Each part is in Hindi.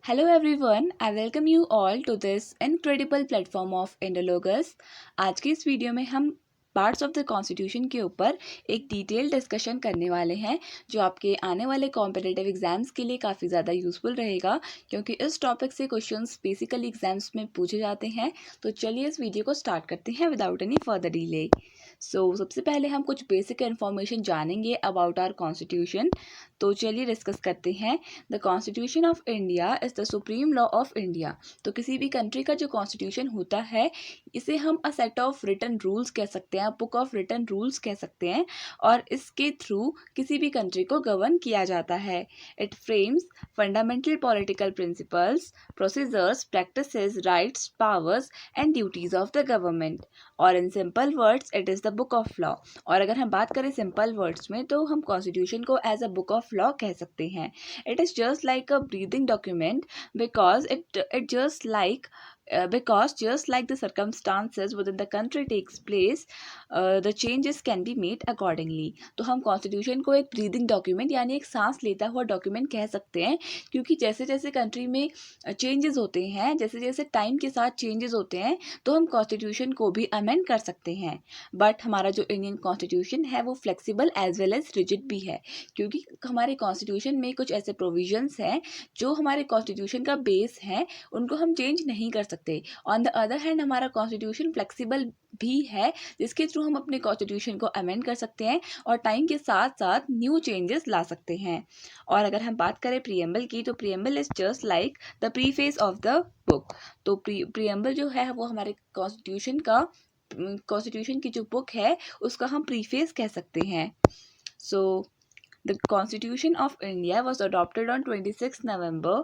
Hello everyone, I welcome you all to this incredible platform of Indologus। आज की इस वीडियो में हम पार्ट्स ऑफ द कॉन्स्टिट्यूशन के ऊपर एक डिटेल डिस्कशन करने वाले हैं जो आपके आने वाले कॉम्पिटिटिव एग्जाम्स के लिए काफ़ी ज़्यादा यूजफुल रहेगा, क्योंकि इस टॉपिक से क्वेश्चंस बेसिकली एग्जाम्स में पूछे जाते हैं। तो चलिए इस वीडियो को स्टार्ट करते हैं विदाउट एनी फर्दर डिले। सबसे पहले हम कुछ बेसिक इन्फॉर्मेशन जानेंगे अबाउट आवर कॉन्स्टिट्यूशन। तो चलिए डिस्कस करते हैं। The constitution of India is the supreme law of India. तो किसी भी कंट्री का जो कॉन्स्टिट्यूशन होता है, इसे हम a set of written rules कह सकते हैं, बुक ऑफ रिटन रूल्स कह सकते हैं, और इसके थ्रू किसी भी कंट्री को गवर्न किया जाता है। It frames fundamental political principles, procedures, practices, rights, powers and duties of the government. और in simple words it is the book of law. और अगर हम बात करें सिंपल वर्ड्स में, तो हम कॉन्स्टिट्यूशन को as a book of law कह सकते हैं। It is just like a breathing document because it just like because just like the circumstances within the country takes place, the changes can be made accordingly। तो हम कॉन्स्टिट्यूशन को एक ब्रीदिंग डॉक्यूमेंट यानी एक सांस लेता हुआ डॉक्यूमेंट कह सकते हैं, क्योंकि जैसे जैसे कंट्री में चेंजेस होते हैं, जैसे जैसे टाइम के साथ चेंजेस होते हैं, तो हम कॉन्स्टिट्यूशन को भी अमेंड कर सकते हैं। बट हमारा जो इंडियन कॉन्स्टिट्यूशन है वो flexible as well as rigid भी है, क्योंकि हमारे कॉन्स्टिट्यूशन में कुछ ऐसे प्रोविजंस हैं जो हमारे कॉन्स्टिट्यूशन का बेस है, उनको हम चेंज नहीं कर सकते। ऑन द अदर हैंड हमारा कॉन्स्टिट्यूशन फ्लेक्सिबल भी है, जिसके थ्रू हम अपने कॉन्स्टिट्यूशन को अमेंड कर सकते हैं और टाइम के साथ साथ न्यू चेंजेस ला सकते हैं। और अगर हम बात करें प्रीएम्बल की, तो preamble is just like the preface of the book. तो प्रीएम्बल जो है वो हमारे कॉन्स्टिट्यूशन की जो बुक है उसका हम प्रीफेस कह सकते हैं। The Constitution of India was adopted on 26 November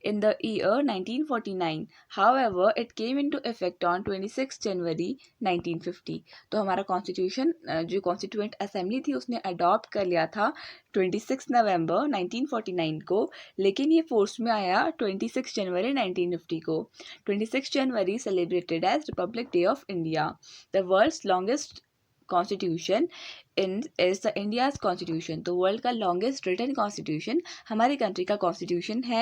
in the year 1949. However, it came into effect on 26 January 1950. तो हमारा कॉन्स्टिट्यूशन जो कॉन्स्टिट्यूएंट असेंबली थी उसने अडॉप्ट कर लिया था 26 नवंबर 1949 को, लेकिन ये फोर्स में आया 26 जनवरी 1950 को। 26 January celebrated as Republic Day of India. The world's longest constitution is the India's constitution. तो वर्ल्ड का लॉन्गेस्ट रिटन कॉन्स्टिट्यूशन हमारी कंट्री का कॉन्स्टिट्यूशन है।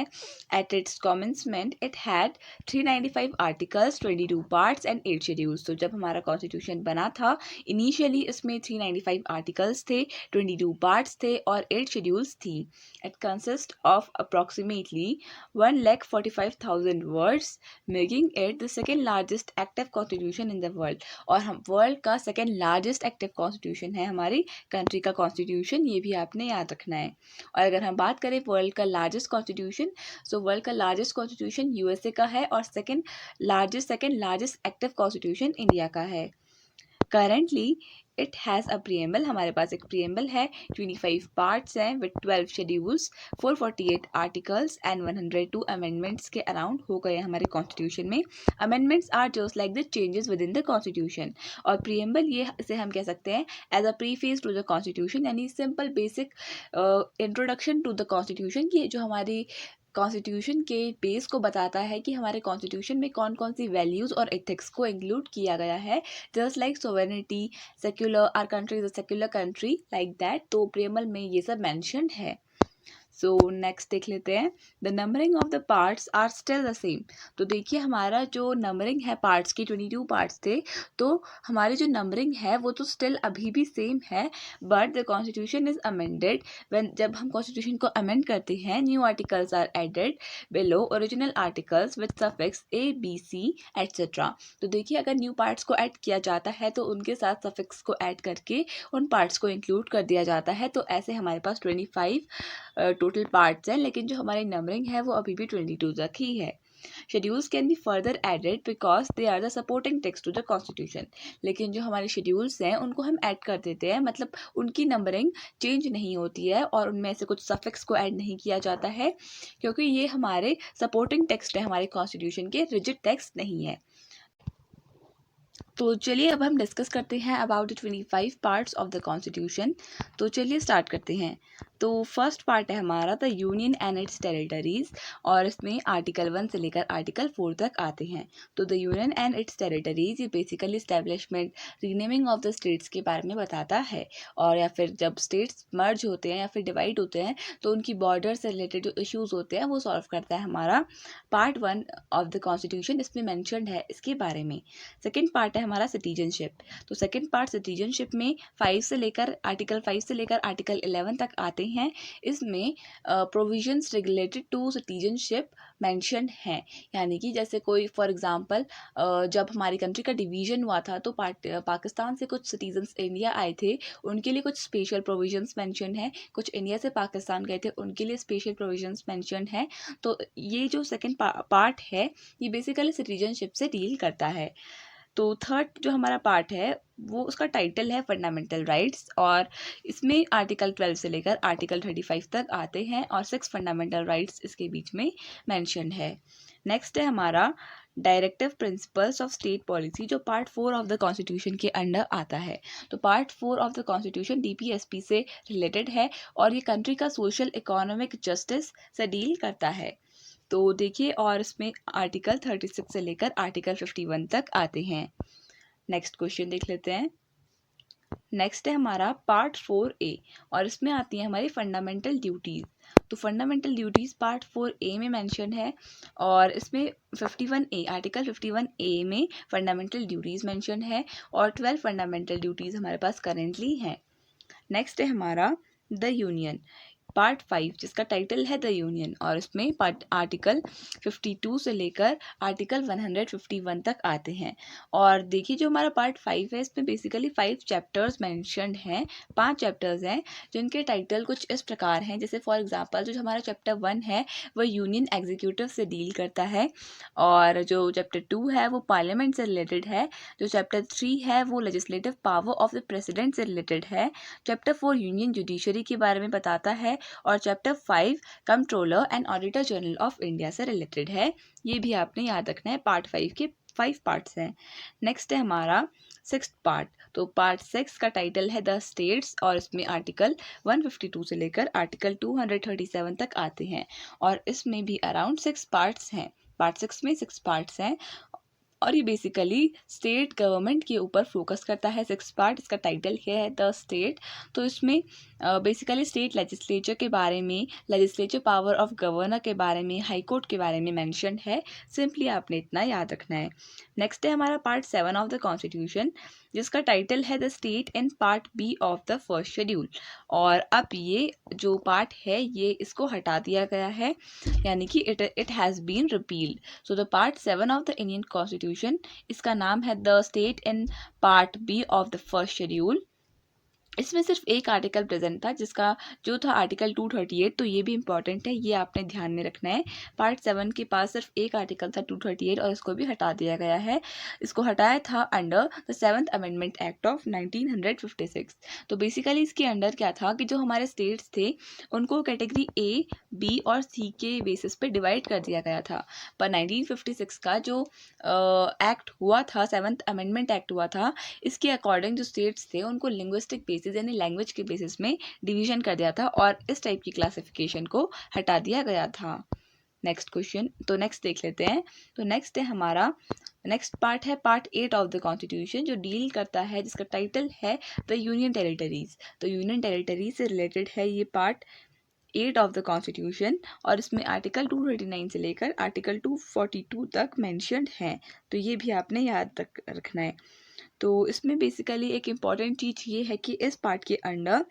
At its commencement it had 395 articles, 22 parts and 8 schedules. तो जब हमारा कॉन्स्टिट्यूशन बना था, इनिशियली इसमें 395 आर्टिकल्स थे, 22 पार्ट्स थे और 8 शेड्यूल्स थी। It consist of approximately 1,45,000 words, making it the second largest active constitution in the world. और हम वर्ल्ड का सेकेंड लार्जेस्ट एक्टिव कॉन्स्टिट्यूशन है हमारी कंट्री का कॉन्स्टिट्यूशन, ये भी आपने याद रखना है। और अगर हम बात करें वर्ल्ड का लार्जेस्ट कॉन्स्टिट्यूशन, सो वर्ल्ड का लार्जेस्ट कॉन्स्टिट्यूशन यूएसए का है और second largest active constitution India का है। Currently it has a preamble, हमारे पास एक प्रीएम्बल है, 25 पार्ट्स हैं with 12 schedules, 448 articles and 102 amendments के अराउंड हो गए हमारे कॉन्स्टिट्यूशन में। Amendments are just like the changes within the constitution. और प्रीएम्बल ये इसे हम कह सकते हैं as a preface to the constitution, यानी simple basic introduction to the constitution की जो हमारी कॉन्स्टिट्यूशन के बेस को बताता है कि हमारे कॉन्स्टिट्यूशन में कौन कौन सी वैल्यूज़ और एथिक्स को इंक्लूड किया गया है। Just like sovereignty, secular, our country is a secular country, like that. तो प्रीएम्बल में ये सब मेंशन्ड है। सो नेक्स्ट देख लेते हैं। The numbering of the parts are still the same. तो देखिए हमारा जो नंबरिंग है पार्ट्स की, 22 पार्ट्स थे, तो हमारी जो नंबरिंग है वो तो स्टिल अभी भी सेम है। But the constitution is amended when, जब हम कॉन्स्टिट्यूशन को अमेंड करते हैं, new articles are added below original articles with suffix A B C etcetera. तो देखिए अगर न्यू पार्ट्स को ऐड किया जाता है तो उनके साथ सफिक्स को ऐड करके उन पार्ट्स को इंक्लूड कर दिया जाता है। तो ऐसे हमारे पास 25 टोटल पार्ट्स हैं, लेकिन जो हमारी नंबरिंग है वो अभी भी 22 तक ही है। Schedules can be further added because they are the supporting text to the constitution. लेकिन जो हमारे शेड्यूल्स हैं उनको हम ऐड कर देते हैं, मतलब उनकी नंबरिंग चेंज नहीं होती है और उनमें से कुछ सफिक्स को ऐड नहीं किया जाता है, क्योंकि ये हमारे सपोर्टिंग टेक्स्ट है, हमारे कॉन्स्टिट्यूशन के रिजिड टेक्स्ट नहीं है। तो चलिए अब हम डिस्कस करते हैं about the 25 parts of the constitution. तो चलिए स्टार्ट करते हैं। तो फर्स्ट पार्ट है हमारा the union and its territories, और इसमें आर्टिकल 1 से लेकर आर्टिकल 4 तक आते हैं। तो the union and its territories ये basically establishment, renaming of the states के बारे में बताता है, और या फिर जब स्टेट्स मर्ज होते हैं या फिर डिवाइड होते हैं तो उनकी बॉर्डर से रिलेटेड जो इश्यूज होते हैं वो सॉल्व करता है हमारा पार्ट 1 ऑफ द कॉन्स्टिट्यूशन, इसमें मैंशनड है इसके बारे में। सेकेंड पार्ट है हमारा सिटीजनशिप। तो सेकेंड पार्ट सिटीजनशिप में आर्टिकल 5 से लेकर आर्टिकल 11 तक आते हैं। इसमें provisions related to citizenship mention हैं, यानी कि जैसे कोई फॉर एग्जांपल जब हमारी कंट्री का डिवीजन हुआ था तो पाकिस्तान से कुछ सिटीजन्स इंडिया आए थे, उनके लिए कुछ स्पेशल प्रोविजंस मेंशन है, कुछ इंडिया से पाकिस्तान गए थे उनके लिए स्पेशल प्रोविजंस मेंशन है। तो ये जो सेकेंड पार्ट है ये बेसिकली सिटीजनशिप से डील करता है। तो थर्ड जो हमारा पार्ट है वो उसका टाइटल है फंडामेंटल राइट्स, और इसमें आर्टिकल 12 से लेकर आर्टिकल 35 तक आते हैं और 6 फंडामेंटल राइट्स इसके बीच में मेंशन है। नेक्स्ट है हमारा directive principles of state policy, जो पार्ट 4 ऑफ द कॉन्स्टिट्यूशन के अंडर आता है। तो part 4 of the constitution DPSP से रिलेटेड है और ये कंट्री का सोशल इकोनॉमिक जस्टिस से डील करता है। तो देखिए, और इसमें आर्टिकल 36 से लेकर आर्टिकल 51 तक आते हैं। नेक्स्ट क्वेश्चन देख लेते हैं। नेक्स्ट है हमारा पार्ट 4A, और इसमें आती है हमारी फंडामेंटल ड्यूटीज़। तो फंडामेंटल ड्यूटीज़ पार्ट 4A में मेंशन है, और इसमें 51A आर्टिकल 51A में फंडामेंटल ड्यूटीज़ मेंशन है, और 12 फंडामेंटल ड्यूटीज़ हमारे पास करेंटली हैं। नेक्स्ट है हमारा द यूनियन पार्ट 5, जिसका टाइटल है द यूनियन, और इसमें आर्टिकल 52 से लेकर आर्टिकल 151 तक आते हैं। और देखिए जो हमारा पार्ट 5 है इसमें बेसिकली 5 चैप्टर्स मेंशन्ड हैं, 5 चैप्टर्स हैं जिनके टाइटल कुछ इस प्रकार हैं। जैसे फॉर एग्जांपल जो हमारा चैप्टर 1 है वह यूनियन एग्जीक्यूटिव से डील करता है, और जो चैप्टर 2 है वो पार्लियामेंट से रिलेटेड है। जो चैप्टर 3 है वो legislative power of the president से रिलेटेड है। चैप्टर 4 यूनियन जुडिशरी के बारे में बताता है, और chapter 5 controller and auditor general of India से रिलेटेड है। ये भी आपने याद रखना है, पार्ट 5 के 5 पार्ट्स हैं। नेक्स्ट है हमारा 6th पार्ट। तो पार्ट 6 का टाइटल है द स्टेट्स, और इसमें आर्टिकल 152 से लेकर आर्टिकल 237 तक आते हैं, और इसमें भी अराउंड 6 पार्ट्स हैं। पार्ट 6 में 6 पार्ट्स हैं, और ये बेसिकली स्टेट गवर्नमेंट के ऊपर फोकस करता है। 6 पार्ट, इसका टाइटल है द स्टेट। तो इसमें बेसिकली स्टेट लेजिस्लेचर के बारे में, लेजिस्लेचर पावर ऑफ गवर्नर के बारे में, हाई कोर्ट के बारे में मेंशन है। सिंपली आपने इतना याद रखना है। नेक्स्ट है हमारा पार्ट 7 ऑफ द कॉन्स्टिट्यूशन, जिसका टाइटल है the state in part B of the first schedule. और अब ये जो पार्ट है ये इसको हटा दिया गया है, यानी कि it has been repealed. So the part 7 of the Indian constitution, इसका नाम है the state in part B of the first schedule. इसमें सिर्फ एक आर्टिकल प्रेजेंट था जिसका जो था आर्टिकल 238, तो ये भी इंपॉर्टेंट है, ये आपने ध्यान में रखना है। पार्ट 7 के पास सिर्फ एक आर्टिकल था 238, और इसको भी हटा दिया गया है। इसको हटाया था under the 7th amendment act of 1956। तो बेसिकली इसके अंडर क्या था कि जो हमारे स्टेट्स थे उनको कैटेगरी ए, बी और सी के बेसिस पे डिवाइड कर दिया गया था। पर 1956 का जो एक्ट हुआ था, 7th अमेंडमेंट एक्ट हुआ था, इसके अकॉर्डिंग जो स्टेट्स थे उनको लिंग्विस्टिक बेसिस यानी लैंग्वेज के बेसिस में डिवीजन कर दिया था, और इस टाइप की क्लासिफिकेशन को हटा दिया गया था। नेक्स्ट क्वेश्चन, तो नेक्स्ट देख लेते हैं। तो नेक्स्ट है हमारा, नेक्स्ट पार्ट है पार्ट 8 ऑफ द कॉन्स्टिट्यूशन, जो डील करता है, जिसका टाइटल है द यूनियन टेरिटरीज। तो यूनियन टेरिटरीज से रिलेटेड है ये पार्ट 8 ऑफ द कॉन्स्टिट्यूशन, और इसमें आर्टिकल 239 से लेकर आर्टिकल 242 तक मेंशन्ड है। तो ये भी आपने याद रखना है। तो इसमें बेसिकली एक इम्पॉर्टेंट चीज़ ये है कि इस पार्ट के अंडर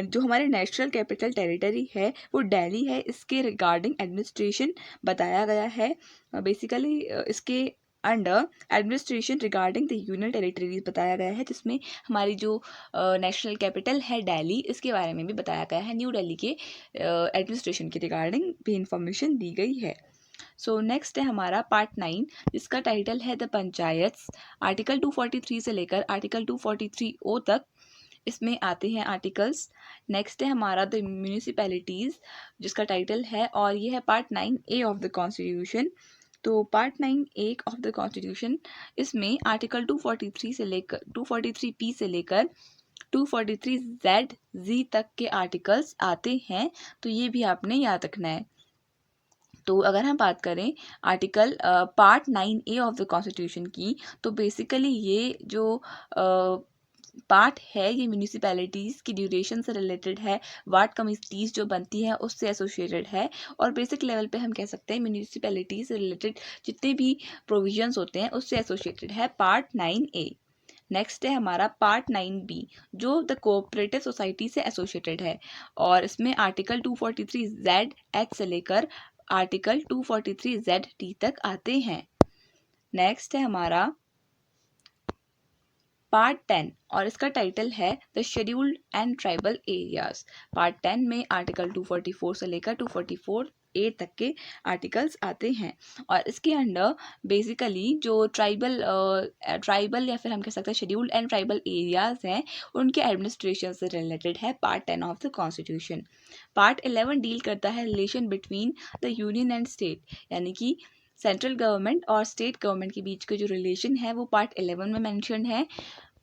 जो हमारे नेशनल कैपिटल टेरिटरी है वो दिल्ली है, इसके रिगार्डिंग एडमिनिस्ट्रेशन बताया गया है। बेसिकली इसके under administration regarding the union territories बताया गया है, जिसमें हमारी जो नेशनल कैपिटल है दिल्ली, इसके बारे में भी बताया गया है। न्यू दिल्ली के एडमिनिस्ट्रेशन के रिगार्डिंग भी इंफॉर्मेशन दी गई है। सो नेक्स्ट है हमारा पार्ट 9, जिसका टाइटल है द पंचायत्स। आर्टिकल 243 से लेकर आर्टिकल 243O तक इसमें आते हैं आर्टिकल्स। नेक्स्ट है हमारा द म्यूनिसिपैलिटीज़, जिसका टाइटल है, और ये है part 9A of the constitution. तो part 9A of the constitution, इसमें आर्टिकल 243 से लेकर 243P से लेकर 243Z तक के आर्टिकल्स आते हैं, तो ये भी आपने याद रखना है। तो अगर हम बात करें article part 9A of the constitution की, तो बेसिकली ये जो पार्ट है ये म्यूनिसिपैलिटीज़ की ड्यूरेशन से रिलेटेड है, वार्ड कमिटीज़ जो बनती हैं उससे एसोसिएटेड है, और बेसिक लेवल पे हम कह सकते हैं म्यूनिसिपैलिटीज़ से रिलेटेड जितने भी प्रोविजंस होते हैं उससे एसोसिएटेड है पार्ट 9A। नेक्स्ट है हमारा पार्ट 9B जो द कोऑपरेटिव सोसाइटी से एसोसिएटेड है, और इसमें आर्टिकल 243Z से लेकर आर्टिकल 243ZT तक आते हैं। नेक्स्ट है हमारा पार्ट 10 और इसका टाइटल है the scheduled and tribal areas. Part 10 में आर्टिकल 244 से लेकर 244A तक के आर्टिकल्स आते हैं, और इसके अंडर बेसिकली जो ट्राइबल या फिर हम कह सकते हैं शेड्यूल्ड एंड ट्राइबल एरियाज हैं उनके एडमिनिस्ट्रेशन से रिलेटेड है part 10 of the constitution. Part 11 deal करता है relation between the union and state, यानी कि सेंट्रल गवर्नमेंट और स्टेट गवर्नमेंट के बीच के जो रिलेशन है वो पार्ट 11 में मेंशन है।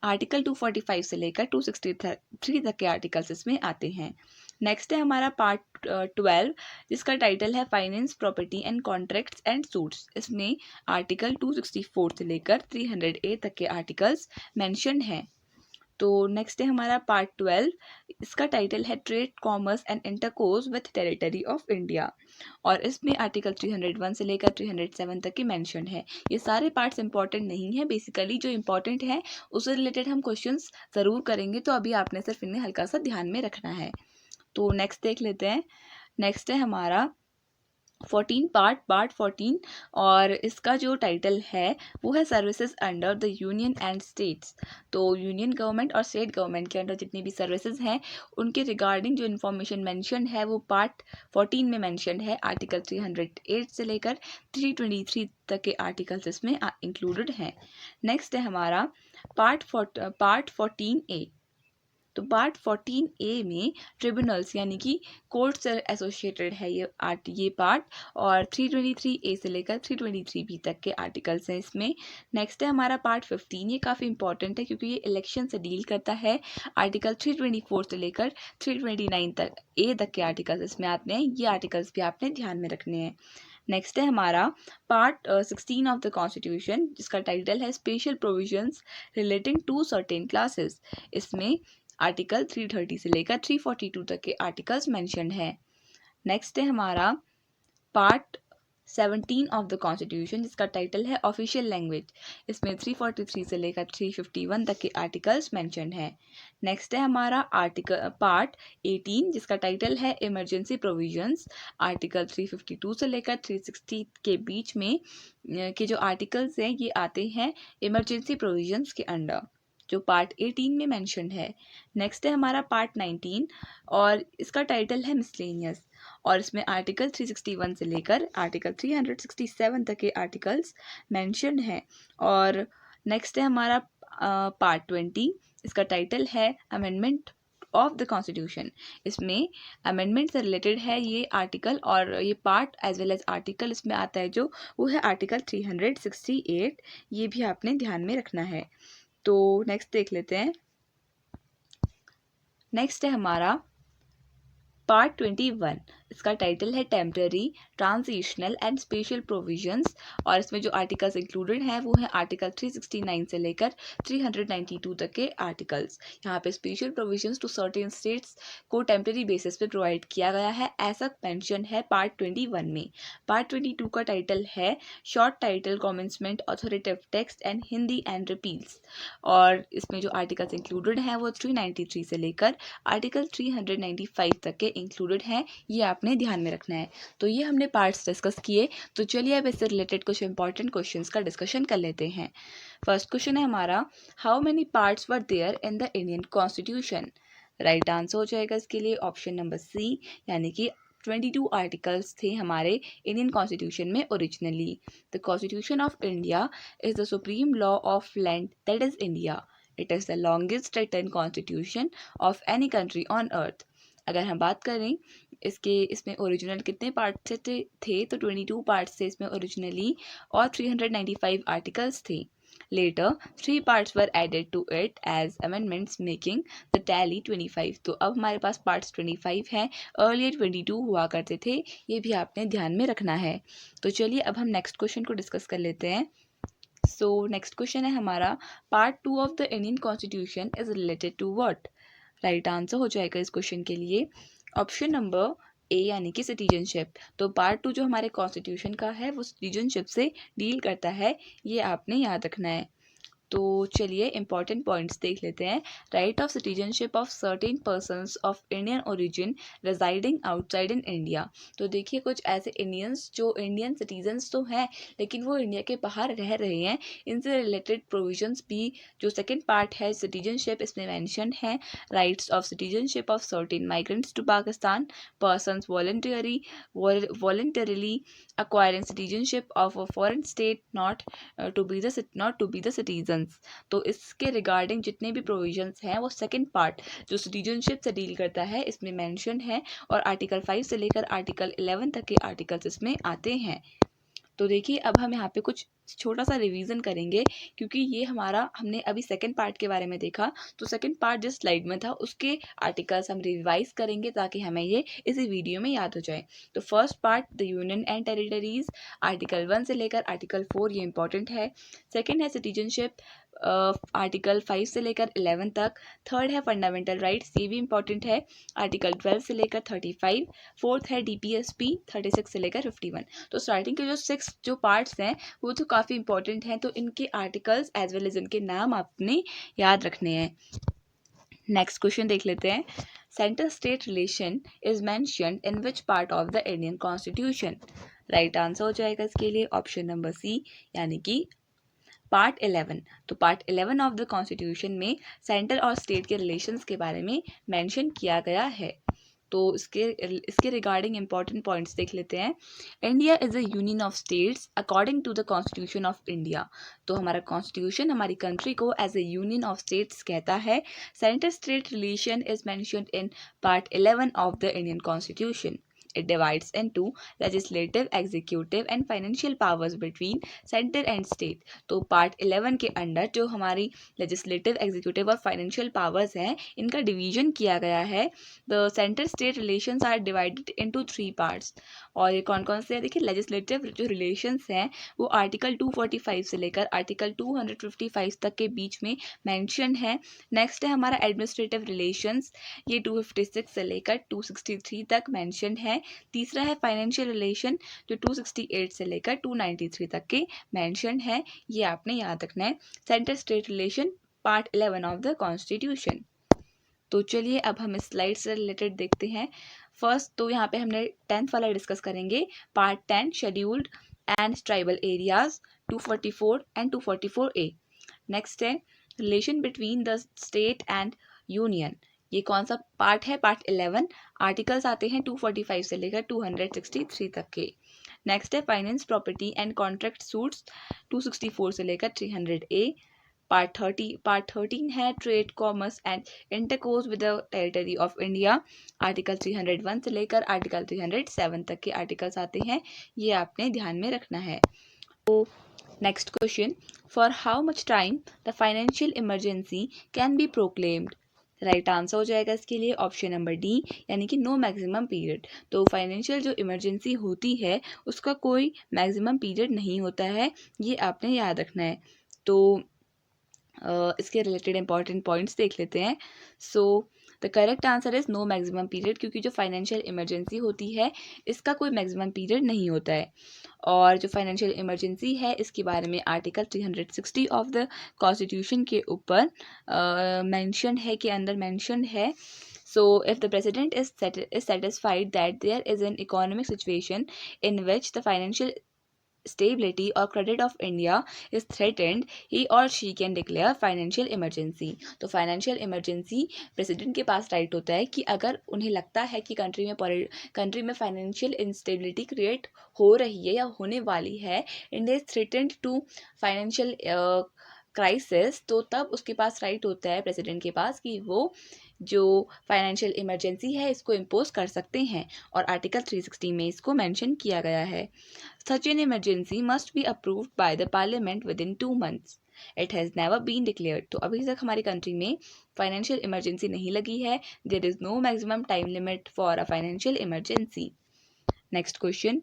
आर्टिकल 245 से लेकर 263 तक के आर्टिकल्स इसमें आते हैं। नेक्स्ट है हमारा पार्ट 12 जिसका टाइटल है finance property and contracts and suits. इसमें आर्टिकल 264 से लेकर 300A तक के आर्टिकल्स मेंशन हैं। तो नेक्स्ट है हमारा पार्ट 12, इसका टाइटल है trade commerce and intercourse with territory of India, और इसमें आर्टिकल 301 से लेकर 307 तक की मेंशन है। ये सारे पार्ट्स इंपॉर्टेंट नहीं है, बेसिकली जो इंपॉर्टेंट है उससे रिलेटेड हम क्वेश्चंस ज़रूर करेंगे, तो अभी आपने सिर्फ इन्हें हल्का सा ध्यान में रखना है। तो नेक्स्ट देख लेते हैं। नेक्स्ट है हमारा 14 पार्ट 14, और इसका जो टाइटल है वो है services under the union and states. तो यूनियन गवर्नमेंट और स्टेट गवर्नमेंट के अंडर जितनी भी सर्विसेज हैं उनके रिगार्डिंग जो इन्फॉर्मेशन मेंशन है वो पार्ट 14 में मेंशन है। आर्टिकल 308 से लेकर 323 तक के आर्टिकल्स इसमें इंक्लूडेड हैं। नेक्स्ट है हमारा पार्ट 14A। तो पार्ट 14A में ट्रिब्यूनल्स यानी कि कोर्ट से एसोसिएटेड है ये पार्ट, और 323A से लेकर 323B तक के आर्टिकल्स हैं इसमें। नेक्स्ट है हमारा पार्ट 15, ये काफ़ी इंपॉर्टेंट है क्योंकि ये इलेक्शन से डील करता है। आर्टिकल 324 से लेकर 329 तक A तक के आर्टिकल्स इसमें आते हैं, ये आर्टिकल्स भी आपने ध्यान में रखने हैं। नेक्स्ट है हमारा पार्ट 16 ऑफ द कॉन्स्टिट्यूशन जिसका टाइटल है special provisions relating to certain classes. इसमें आर्टिकल 330 से लेकर 342 तक के आर्टिकल्स मेंशन है। नेक्स्ट है हमारा पार्ट 17 ऑफ द कॉन्स्टिट्यूशन जिसका टाइटल है ऑफिशियल लैंग्वेज। इसमें 343 से लेकर 351 तक के आर्टिकल्स मेंशन है। नेक्स्ट है हमारा पार्ट 18 जिसका टाइटल है इमरजेंसी प्रोविजंस। आर्टिकल 352 से लेकर 360 के बीच में के जो आर्टिकल्स हैं ये आते हैं इमरजेंसी प्रोविजंस के अंडर, जो पार्ट 18 में मेंशन है। नेक्स्ट है हमारा पार्ट 19 और इसका टाइटल है मिसलेनियस, और इसमें आर्टिकल 361 से लेकर आर्टिकल 367 तक के आर्टिकल्स मेंशन है। और नेक्स्ट है हमारा पार्ट 20, इसका टाइटल है अमेंडमेंट ऑफ द कॉन्स्टिट्यूशन। इसमें अमेंडमेंट से रिलेटेड है ये आर्टिकल, और ये part as well as article इसमें आता है जो वो है आर्टिकल 368। ये भी आपने ध्यान में रखना है। तो नेक्स्ट देख लेते हैं। नेक्स्ट है हमारा पार्ट 21, इसका टाइटल है temporary transitional and special provisions, और इसमें जो आर्टिकल्स इंक्लूडेड हैं वो है आर्टिकल 369 से लेकर 392 तक के आर्टिकल्स। यहाँ पे special provisions to certain states को टेम्पररी बेसिस पे प्रोवाइड किया गया है, ऐसा मेंशन है पार्ट 21 में। पार्ट 22 का टाइटल है short title commencement authoritative text and Hindi and repeals, और इसमें जो आर्टिकल्स इंक्लूडेड हैं वो 393 से लेकर आर्टिकल 395 तक के इंक्लूडेड हैं, ये आपने ध्यान में रखना है। तो ये हमने पार्ट्स डिस्कस किए, तो चलिए अब इससे रिलेटेड कुछ इंपॉर्टेंट क्वेश्चंस का डिस्कशन कर लेते हैं। फर्स्ट क्वेश्चन है हमारा how many parts were there in the Indian constitution. Right answer हो जाएगा इसके लिए ऑप्शन नंबर सी, यानी कि 22 आर्टिकल्स थे हमारे इंडियन कॉन्स्टिट्यूशन में originally. The constitution of India is the supreme law of land that is India. It is the longest written constitution of any country on earth. अगर हम बात करें इसमें ओरिजिनल कितने पार्ट थे तो 22 पार्ट्स थे इसमें ओरिजिनली, और 395 आर्टिकल्स थे। Later, 3 parts were added to it as amendments making the tally 25. तो अब हमारे पास पार्ट्स 25 हैं, अर्लियर 22 हुआ करते थे, ये भी आपने ध्यान में रखना है। तो चलिए अब हम नेक्स्ट क्वेश्चन को डिस्कस कर लेते हैं। सो नेक्स्ट क्वेश्चन है हमारा, part 2 of the Indian constitution is related to what? Right answer हो जाएगा इस क्वेश्चन के लिए ऑप्शन नंबर ए यानी कि सिटीजनशिप। तो पार्ट 2 जो हमारे कॉन्स्टिट्यूशन का है वो सिटीजनशिप से डील करता है, ये आपने याद रखना है। तो चलिए इंपॉर्टेंट पॉइंट्स देख लेते हैं। Right of citizenship of certain persons of Indian origin residing outside in India. तो देखिए कुछ ऐसे इंडियंस जो इंडियन सिटीजन्स तो हैं लेकिन वो इंडिया के बाहर रह रहे हैं, इनसे रिलेटेड प्रोविजंस भी जो सेकंड पार्ट है सिटीजनशिप इसमें मेंशन है। Rights of citizenship of certain migrants to Pakistan, persons voluntarily acquiring citizenship of a foreign state not to be the citizens। तो इसके रिगार्डिंग जितने भी प्रोविजंस हैं वो सेकंड पार्ट जो सिटीजनशिप से डील करता है इसमें मेंशन है, और आर्टिकल 5 से लेकर आर्टिकल 11 तक के आर्टिकल्स इसमें आते हैं। तो देखिए अब हम यहाँ पे कुछ छोटा सा रिवीजन करेंगे, क्योंकि ये हमारा हमने अभी सेकंड पार्ट के बारे में देखा, तो सेकंड पार्ट जिस स्लाइड में था उसके आर्टिकल्स हम रिवाइज करेंगे ताकि हमें ये इसी वीडियो में याद हो जाए। तो first part the union and territories, article 1 से लेकर आर्टिकल 4 ये इंपॉर्टेंट है। सेकेंड है सिटीजनशिप, आर्टिकल 5 से लेकर 11 तक। थर्ड है फंडामेंटल राइट्स, ये भी इंपॉर्टेंट है, आर्टिकल 12 से लेकर 35। फोर्थ है DPSP 36 से लेकर 51। तो स्टार्टिंग के जो 6 जो पार्ट्स हैं वो तो काफ़ी इंपॉर्टेंट हैं, तो इनके आर्टिकल्स एज वेल एज इनके नाम आपने याद रखने हैं। नेक्स्ट क्वेश्चन देख लेते हैं। Centre state relation is mentioned in which part of the Indian constitution? Right answer हो जाएगा इसके लिए ऑप्शन नंबर सी यानी कि पार्ट 11। तो पार्ट 11 ऑफ द कॉन्स्टिट्यूशन में सेंटर और स्टेट के रिलेशंस के बारे में मेंशन किया गया है। तो इसके रिगार्डिंग इंपॉर्टेंट पॉइंट्स देख लेते हैं। India is a union of states according to the constitution of India. तो हमारा कॉन्स्टिट्यूशन हमारी कंट्री को as a union of states कहता है। Centre state relation is mentioned in part 11 of the Indian constitution. It divides into legislative, executive and financial powers between center and state। तो पार्ट 11 के अंडर जो हमारी लेजिस्लेटिव, एग्जीक्यूटिव और फाइनेंशियल पावर्स हैं इनका डिवीजन किया गया है। The centre state relations are divided into 3 parts. और ये कौन कौन से हैं? देखिए लेजिस्लेटिव जो रिलेशंस हैं वो आर्टिकल 245 से लेकर आर्टिकल 255 तक के बीच में मेंशन है। नेक्स्ट है हमारा एडमिनिस्ट्रेटिव रिलेशंस, ये 256 से लेकर 263 तक मेंशन है। तीसरा है फाइनेंशियल रिलेशन जो 268 से लेकर 293 तक के मेंशन है, ये आपने याद रखना है। Centre state relation part 11 of the constitution. तो चलिए अब हम इस स्लाइड से रिलेटेड देखते हैं। फर्स्ट तो यहाँ पे हमने 10th वाला डिस्कस करेंगे, part 10 scheduled and tribal areas 244 and 244A। Next है relation between the state and union, ये कौन सा पार्ट है? पार्ट 11। आर्टिकल्स आते हैं 245 से लेकर 263 तक के। नेक्स्ट है finance, property and contract suits 264 से लेकर 300A। पार्ट 13 है trade, commerce and intercourse with the territory of India, article 301 से लेकर आर्टिकल 307 तक के आर्टिकल्स आते हैं, ये आपने ध्यान में रखना है। तो next question, for how much time the financial emergency can be proclaimed? Right answer हो जाएगा इसके लिए ऑप्शन नंबर डी यानी कि नो मैक्सिमम पीरियड। तो फाइनेंशियल जो इमरजेंसी होती है उसका कोई मैक्सिमम पीरियड नहीं होता है, ये आपने याद रखना है। तो इसके रिलेटेड इंपॉर्टेंट पॉइंट्स देख लेते हैं। So the correct answer is no maximum period, क्योंकि जो फाइनेंशियल इमरजेंसी होती है इसका कोई मैक्सिमम पीरियड नहीं होता है। और जो फाइनेंशियल इमरजेंसी है इसके बारे में आर्टिकल 360 ऑफ द कॉन्स्टिट्यूशन के ऊपर मेंशन है, के अंदर मेंशन है। So, if the president is satisfied that there is an economic situation in which the financial stability or credit of India is threatened, he or she can declare financial emergency। तो financial emergency प्रेसिडेंट के पास राइट होता है कि अगर उन्हें लगता है कि कंट्री में फाइनेंशियल इंस्टेबिलिटी क्रिएट हो रही है या होने वाली है, India is threatened to financial crisis, तो तब उसके पास राइट होता है प्रेसिडेंट के पास कि वो जो फाइनेंशियल इमरजेंसी है इसको इम्पोज कर सकते हैं, और आर्टिकल 360 में इसको मेंशन किया गया है। Such an emergency must be approved by the parliament within 2 months। It has never been declared. तो अभी तक हमारी कंट्री में फाइनेंशियल इमरजेंसी नहीं लगी है। There is no maximum time limit for a financial emergency. Next question,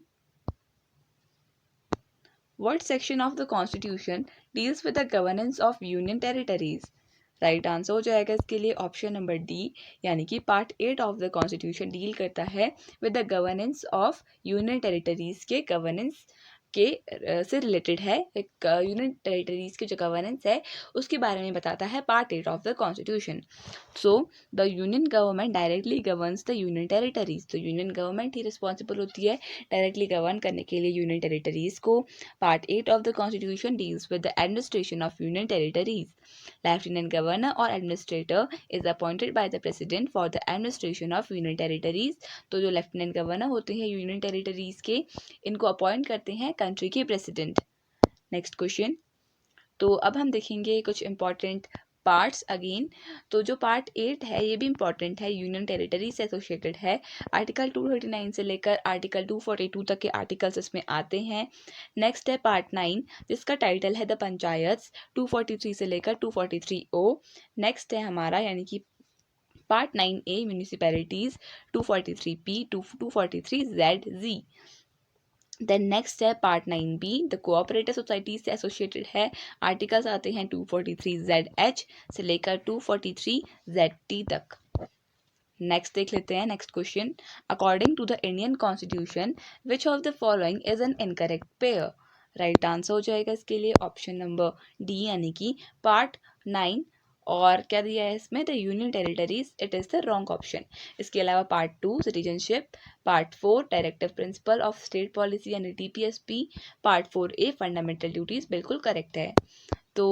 What section of the Constitution deals with the governance of Union Territories? Right answer हो जाएगा इसके लिए ऑप्शन नंबर डी, यानी कि part 8 of the constitution deal करता है with the governance of union territories के गवर्नेंस के से रिलेटेड है। यूनियन टेरिटरीज के जो गवर्नेंस है उसके बारे में बताता है part 8 of the constitution. So the union government directly governs the union territories. तो यूनियन गवर्नमेंट ही रिस्पॉन्सिबल होती है डायरेक्टली गवर्न करने के लिए यूनियन टेरिटरीज को। Part 8 of the constitution deals with the administration of union territories. Lieutenant governor और administrator is appointed by the president for the administration of union territories. तो जो लेफ्टिनेंट गवर्नर होते हैं यूनियन टेरिटरीज के, इनको अपॉइंट करते हैं कंट्री के प्रेसिडेंट। नेक्स्ट क्वेश्चन, तो अब हम देखेंगे कुछ इंपॉर्टेंट पार्ट्स अगेन। तो जो पार्ट 8 है ये भी इंपॉर्टेंट है, यूनियन टेरिटरी से एसोसिएटेड है। आर्टिकल 239 से लेकर आर्टिकल 242 तक के आर्टिकल्स इसमें आते हैं। नेक्स्ट है पार्ट 9 जिसका टाइटल है द पंचायत्स, 243 से लेकर 243O। नेक्स्ट है हमारा यानी कि part 9A municipalities, 243P to 243ZZ। Then next है part 9B the cooperative society से एसोसिएटेड है। आर्टिकल्स आते हैं 243ZH से लेकर 243ZT तक। नेक्स्ट देख लेते हैं next question, according to the Indian constitution which of the following is an incorrect pair? Right answer हो जाएगा इसके लिए ऑप्शन नंबर डी, यानी कि पार्ट 9 और क्या दिया है इसमें the union territories, it is the wrong option. इसके अलावा part 2 citizenship, part 4 directive principle of state policy यानी DPSP, part 4A fundamental duties बिल्कुल करेक्ट है। तो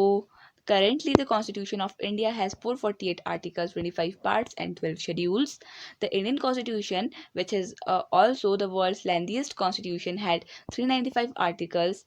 currently the Constitution of India has 448 articles, 25 parts and 12 schedules. The Indian Constitution, which is also the world's lengthiest constitution, had 395 articles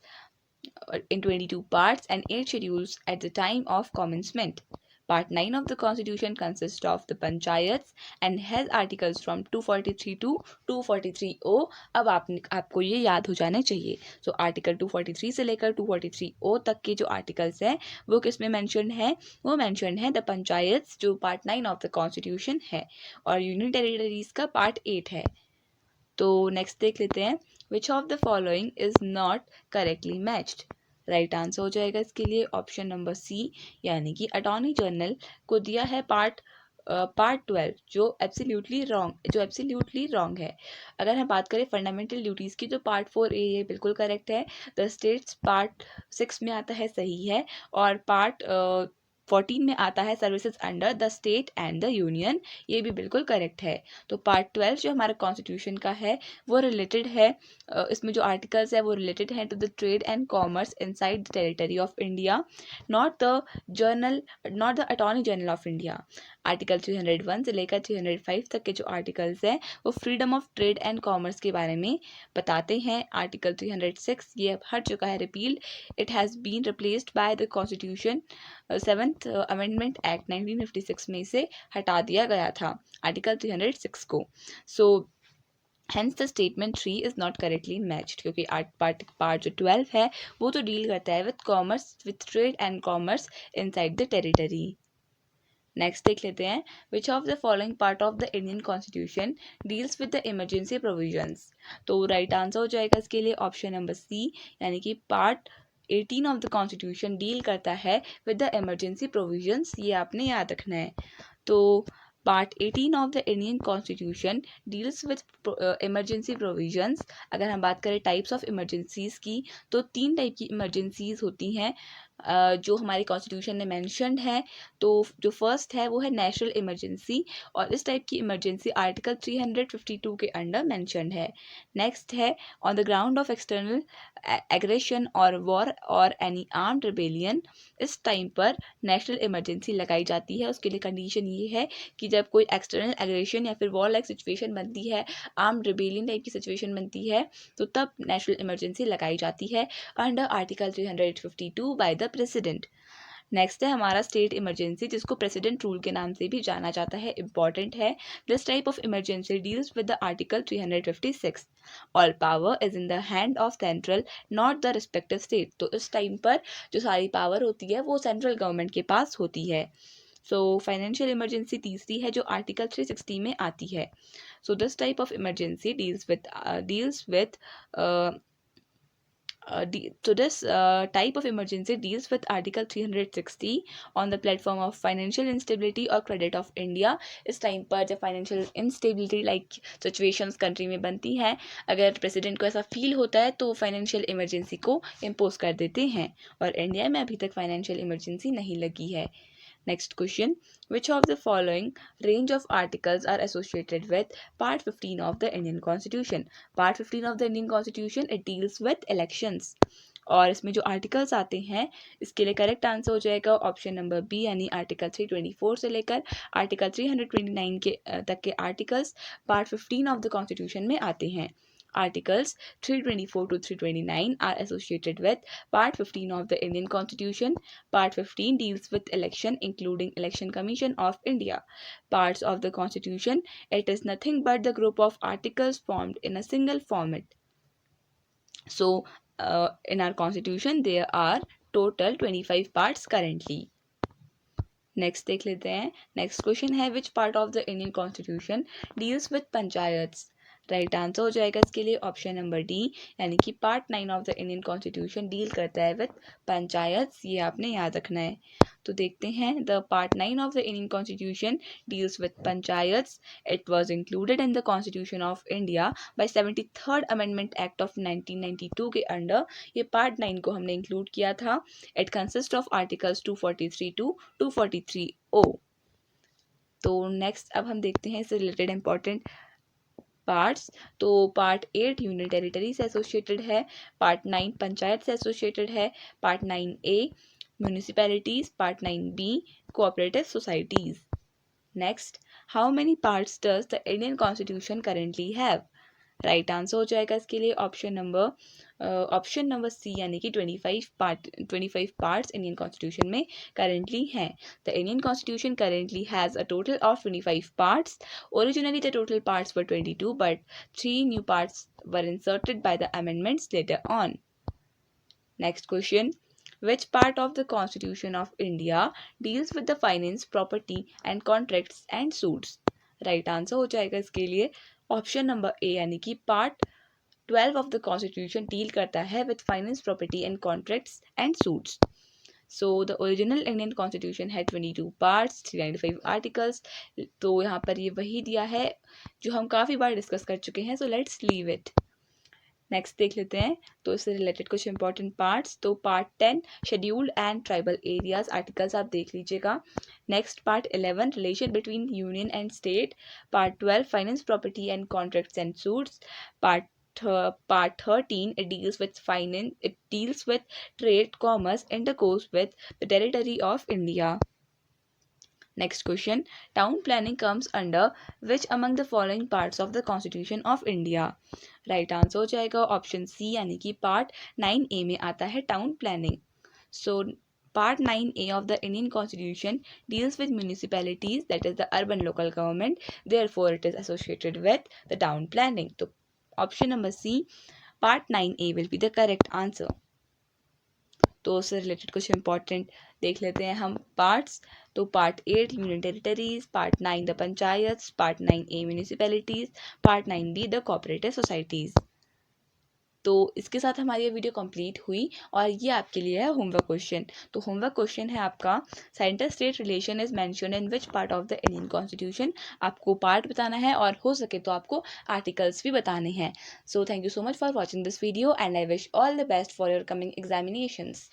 in 22 parts and 8 schedules at the time of commencement. Part 9 of the Constitution consists of the panchayats and has articles from 243 to 243O. अब आपको ये याद हो जाने चाहिए। सो आर्टिकल 243 से लेकर 243O तक के जो आर्टिकल्स हैं वो किस में मैंशन है? वो मैंशन है द पंचायत्स जो पार्ट 9 ऑफ द कॉन्स्टिट्यूशन है, और यूनियन टेरिटरीज का पार्ट 8 है। तो नेक्स्ट देख लेते हैं, विच of the following is not correctly matched? Right answer हो जाएगा इसके लिए ऑप्शन नंबर सी, यानी कि अटॉर्नी जनरल को दिया है पार्ट 12 जो एब्सोल्युटली रॉन्ग है। अगर हम बात करें फंडामेंटल ड्यूटीज़ की तो पार्ट 4A ये बिल्कुल करेक्ट है। द स्टेट्स पार्ट 6 में आता है, सही है। और पार्ट 14 में आता है services under the state and the union, ये भी बिल्कुल करेक्ट है। तो पार्ट 12 जो हमारे कॉन्स्टिट्यूशन का है वो रिलेटेड है, इसमें जो आर्टिकल्स है वो रिलेटेड है to the trade and commerce inside the territory of India, not the attorney general of India. Article 301 से लेकर 305 तक के जो आर्टिकल्स हैं वो freedom of trade and commerce के बारे में बताते हैं। आर्टिकल 306 ये अब हट चुका है, repealed, it has been replaced by the constitution 7th amendment act 1956 में से हटा दिया गया था आर्टिकल 306 को। सो hence the statement 3 is not correctly matched, क्योंकि पार्ट जो 12 है वो तो डील करता है with trade and commerce inside the territory. Next देख लेते हैं, विच of the following part of the Indian constitution deals with the emergency provisions? तो राइट आंसर हो जाएगा इसके लिए ऑप्शन नंबर सी, यानी कि part 18 of the constitution deal करता है विद द इमरजेंसी प्रोविजंस, ये आपने याद रखना है। तो part 18 of the Indian constitution deals with emergency provisions. अगर हम बात करें टाइप्स ऑफ इमरजेंसीज की तो 3 टाइप की इमरजेंसीज होती हैं जो हमारे कॉन्स्टिट्यूशन ने मैंशनड है। तो जो फर्स्ट है वो है नेशनल इमरजेंसी, और इस टाइप की इमरजेंसी आर्टिकल 352 के अंडर मैंशनड है। नेक्स्ट है on the ground of external aggression और वॉर और एनी आर्म्ड रिबेलियन। इस टाइम पर नेशनल इमरजेंसी लगाई जाती है। उसके लिए कंडीशन ये है कि जब कोई एक्सटर्नल एग्रेशन या फिर वॉर लाइक सिचुएशन बनती है, आर्म्ड रिबेलियन टाइप की सिचुएशन बनती है, तो तब नेशनल इमरजेंसी लगाई जाती है under article 352 bye the president. Next है हमारा स्टेट इमरजेंसी, जिसको प्रेसिडेंट रूल के नाम से भी जाना जाता है, इंपॉर्टेंट है। This type of emergency deals with the article 356। All power is in the hand of central not the respective state. तो इस टाइम पर जो सारी पावर होती है वो सेंट्रल गवर्नमेंट के पास होती है। सो फाइनेंशियल इमरजेंसी तीसरी है जो आर्टिकल 360 में आती है। So this type of emergency deals with so this type of emergency deals with Article 360 on the platform of financial instability or credit of India। इस टाइम पर जब financial instability like situations country में बनती हैं, अगर प्रेसिडेंट को ऐसा फील होता है तो फाइनेंशियल इमरजेंसी को इम्पोज कर देते हैं, और इंडिया में अभी तक फाइनेंशियल इमरजेंसी नहीं लगी है। Next question, which of the following range of articles are associated with Part 15 of the Indian Constitution? Part 15 of the Indian Constitution, it deals with elections। और इसमें जो आर्टिकल्स आते हैं इसके लिए करेक्ट आंसर हो जाएगा ऑप्शन नंबर बी, यानी आर्टिकल 324 से लेकर आर्टिकल 329 के तक के articles part 15 of the constitution में आते हैं। Articles 324 to 329 are associated with Part 15 of the Indian Constitution. Part 15 deals with election, including Election Commission of India. Parts of the Constitution, it is nothing but the group of articles formed in a single format. So, in our Constitution, there are total 25 parts currently. Next देख लेते हैं। नेक्स्ट क्वेश्चन है which part of the Indian constitution deals with panchayats? Right answer हो जाएगा इसके लिए ऑप्शन नंबर डी, यानी कि part 9 of the Indian constitution deal करता है विद पंचायत्स। ये आपने याद रखना है। तो देखते हैं the part 9 of the Indian constitution deals with panchayats. It was included in the constitution of India by 73rd amendment act of 1992 के अंडर। ये पार्ट 9 को हमने इंक्लूड किया था। It consist of articles 243 to 243O। तो नेक्स्ट अब हम देखते हैं इससे रिलेटेड इंपॉर्टेंट पार्ट्स। तो पार्ट 8 यूनियन टेरिटरी से एसोसिएटेड है, पार्ट 9 पंचायत से एसोसिएटेड है, part 9A municipalities, part 9B cooperative societies. Next, how many parts does the Indian constitution currently have? Right answer हो जाएगा इसके लिए ऑप्शन नंबर सी, यानी कि 25 पार्ट्स इंडियन कॉन्स्टिट्यूशन में करेंटली हैं। The Indian constitution currently has a total of 25 parts. Originally the total parts were 22, but 3 new parts were inserted by the amendments later on. Next question, which part of the Constitution of India deals with the finance, property and contracts and suits? Right answer हो जाएगा इसके लिए ऑप्शन नंबर ए, यानी कि part 12 of the constitution deal करता है with finance, property and contracts and suits. So the original Indian constitution है 22 पार्ट्स, 395 आर्टिकल्स। तो यहाँ पर ये वही दिया है जो हम काफ़ी बार डिस्कस कर चुके हैं, so let's leave it. Next देख लेते हैं तो इससे रिलेटेड कुछ इंपॉर्टेंट पार्ट्स। तो part 10 scheduled and tribal areas, articles आप देख लीजिएगा। Next part 11 relation between union and state, part 12 finance, property and contracts and suits, part 13 it deals with trade, commerce, intercourse with the territory of India. Next question, town planning comes under which among the following parts of the Constitution of India? Right answer हो जाएगा ऑप्शन सी, यानी कि पार्ट 9A में आता है town planning. So part 9A of the Indian Constitution deals with municipalities, that is the urban local government, therefore it is associated with the town planning. तो option number C, part 9A will be the correct answer. तो उससे रिलेटेड कुछ इंपॉर्टेंट देख लेते हैं हम पार्ट्स। तो part 8 union territories, part 9 the panchayat, part 9A municipalities, part 9B the cooperative societies. तो इसके साथ हमारी ये वीडियो कंप्लीट हुई और ये आपके लिए है होमवर्क क्वेश्चन। तो होमवर्क क्वेश्चन है आपका, centre state relation is mentioned in which part of the Indian constitution? आपको पार्ट बताना है और हो सके तो आपको आर्टिकल्स भी बताने हैं। So thank you so much for watching this video and I wish all the best for your coming examinations.